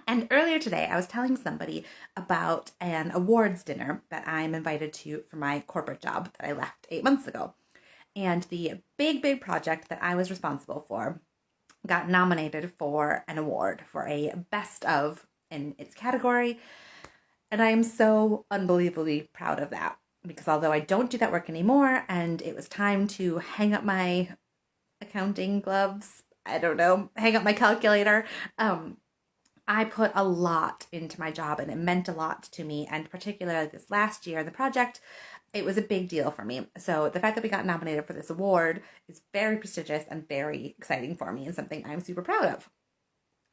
And earlier today, I was telling somebody about an awards dinner that I'm invited to for my corporate job that I left 8 months ago. And the big project that I was responsible for got nominated for an award for a best of in its category. And I am so unbelievably proud of that because although I don't do that work anymore and it was time to hang up my accounting gloves, I don't know, hang up my calculator, I put a lot into my job and it meant a lot to me. And particularly this last year, the project, it was a big deal for me. So the fact that we got nominated for this award is very prestigious and very exciting for me and something I'm super proud of.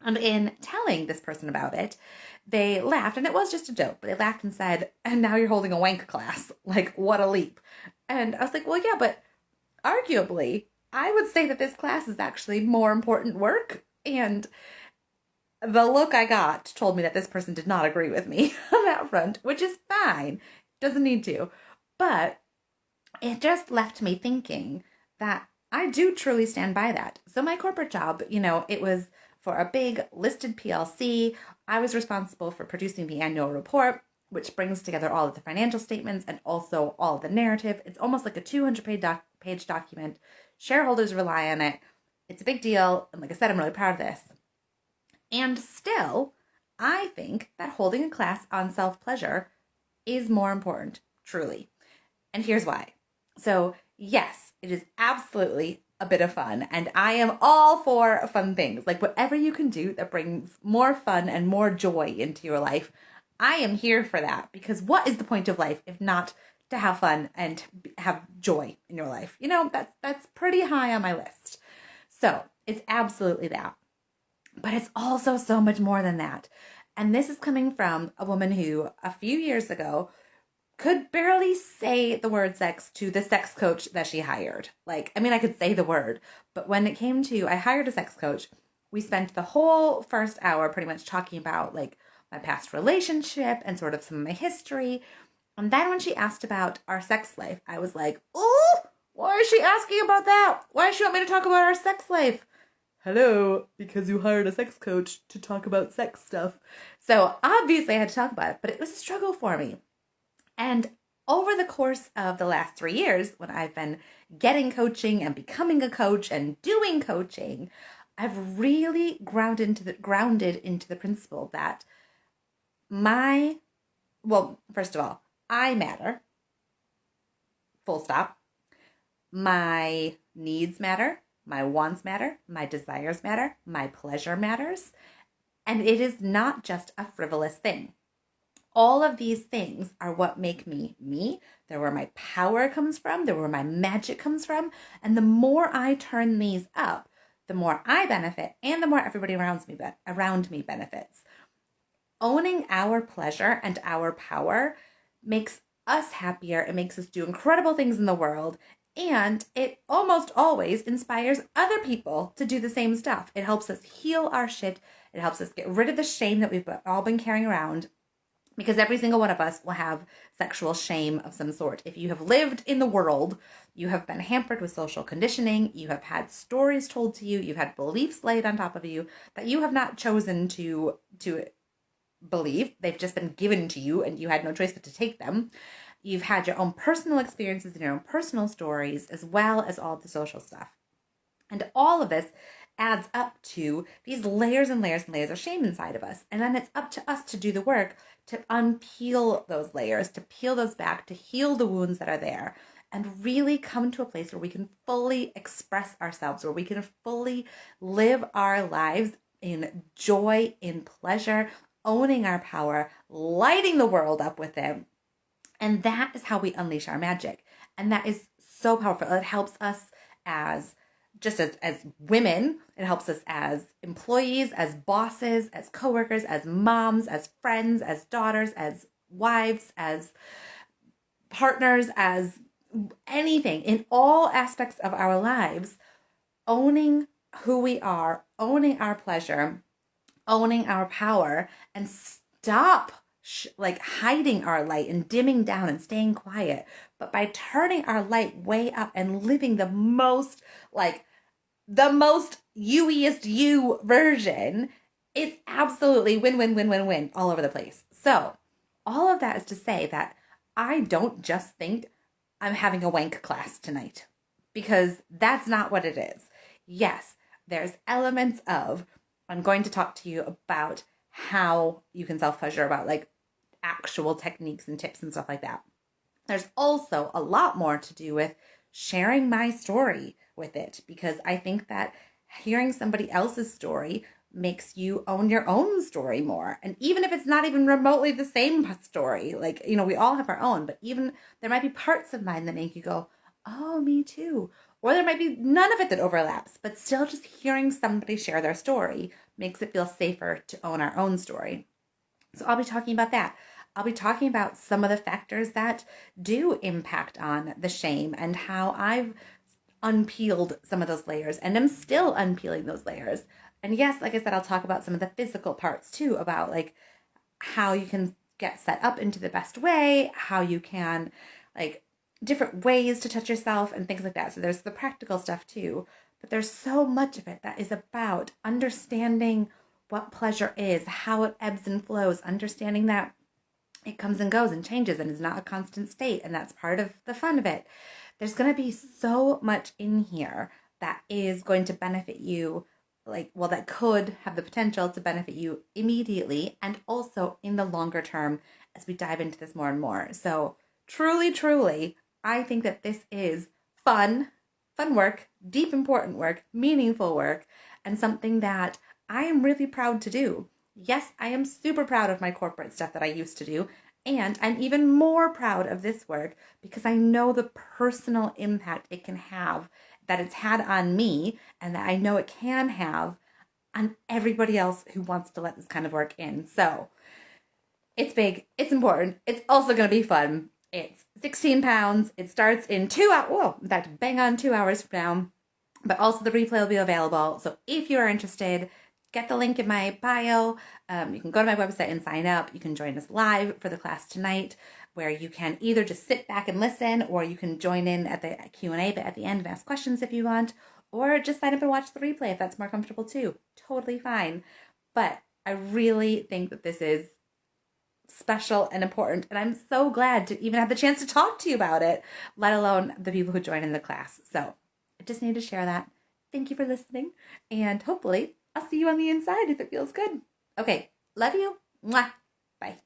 And in telling this person about it, they laughed, and it was just a joke, but they laughed and said, and now you're holding a wank class. Like, what a leap. And I was like, well, yeah, but arguably, I would say that this class is actually more important work. And the look I got told me that this person did not agree with me on that front, which is fine. Doesn't need to. But it just left me thinking that I do truly stand by that. So my corporate job, it was for a big listed PLC. I was responsible for producing the annual report, which brings together all of the financial statements and also all of the narrative. It's almost like a 200-page document. Shareholders rely on it. It's a big deal. And like I said, I'm really proud of this. And still, I think that holding a class on self-pleasure is more important, truly. And here's why. So, yes, it is absolutely a bit of fun, and I am all for fun things. Like whatever you can do that brings more fun and more joy into your life, I am here for that, because what is the point of life if not to have fun and have joy in your life? That's pretty high on my list. So, it's absolutely that. But it's also so much more than that. And this is coming from a woman who, a few years ago, could barely say the word sex to the sex coach that she hired. I could say the word, but when it came to, I hired a sex coach, we spent the whole first hour pretty much talking about my past relationship and sort of some of my history. And then when she asked about our sex life, I was like, oh, why is she asking about that? Why does she want me to talk about our sex life? Hello, because you hired a sex coach to talk about sex stuff. So obviously I had to talk about it, but it was a struggle for me. And over the course of the last 3 years, when I've been getting coaching and becoming a coach and doing coaching, I've really grounded into the principle that first of all, I matter, full stop. My needs matter. My wants matter, my desires matter, my pleasure matters, and it is not just a frivolous thing. All of these things are what make me me. They're where my power comes from, they're where my magic comes from, and the more I turn these up, the more I benefit and the more everybody around me benefits. Owning our pleasure and our power makes us happier. It makes us do incredible things in the world. And it almost always inspires other people to do the same stuff. It helps us heal our shit. It helps us get rid of the shame that we've all been carrying around. Because every single one of us will have sexual shame of some sort. If you have lived in the world, you have been hampered with social conditioning, you have had stories told to you, you've had beliefs laid on top of you that you have not chosen to believe. They've just been given to you and you had no choice but to take them. You've had your own personal experiences and your own personal stories, as well as all the social stuff. And all of this adds up to these layers and layers and layers of shame inside of us. And then it's up to us to do the work to unpeel those layers, to peel those back, to heal the wounds that are there, and really come to a place where we can fully express ourselves, where we can fully live our lives in joy, in pleasure, owning our power, lighting the world up with it. And that is how we unleash our magic. And that is so powerful. It helps us as women. It helps us as employees, as bosses, as coworkers, as moms, as friends, as daughters, as wives, as partners, as anything. In all aspects of our lives, owning who we are, owning our pleasure, owning our power, and stop hiding our light and dimming down and staying quiet, but by turning our light way up and living the most you-iest you version, It's absolutely win, win, win, win, win all over the place. So, all of that is to say that I don't just think I'm having a wank class tonight, because that's not what it is. Yes, there's elements of, I'm going to talk to you about how you can self pleasure, about like actual techniques and tips and stuff like that. There's also a lot more to do with sharing my story with it, because I think that hearing somebody else's story makes you own your own story more. And even if it's not even remotely the same story, like, we all have our own, but even there might be parts of mine that make you go, oh, me too. Or there might be none of it that overlaps, but still just hearing somebody share their story makes it feel safer to own our own story. So I'll be talking about that. I'll be talking about some of the factors that do impact on the shame and how I've unpeeled some of those layers and I'm still unpeeling those layers. And yes, like I said, I'll talk about some of the physical parts too, about like how you can get set up into the best way, how you can like different ways to touch yourself and things like that. So there's the practical stuff too, but there's so much of it that is about understanding what pleasure is, how it ebbs and flows, understanding that it comes and goes and changes and is not a constant state. And that's part of the fun of it. There's going to be so much in here that is going to benefit you, that could have the potential to benefit you immediately and also in the longer term as we dive into this more and more. So truly, truly, I think that this is fun work, deep, important work, meaningful work, and something that I am really proud to do. Yes, I am super proud of my corporate stuff that I used to do, and I'm even more proud of this work because I know the personal impact it can have, that it's had on me, and that I know it can have on everybody else who wants to let this kind of work in. So it's big, it's important, it's also going to be fun. It's 16 pounds. It starts in 2 hours. Whoa, in fact, bang on 2 hours from now. But also the replay will be available. So if you are interested, get the link in my bio. You can go to my website and sign up. You can join us live for the class tonight, where you can either just sit back and listen, or you can join in at the Q&A but at the end and ask questions if you want, or just sign up and watch the replay if that's more comfortable too. Totally fine. But I really think that this is special and important, and I'm so glad to even have the chance to talk to you about it, let alone the people who join in the class. So I just need to share that. Thank you for listening, and hopefully I'll see you on the inside if it feels good. Okay, love you. Mwah. Bye.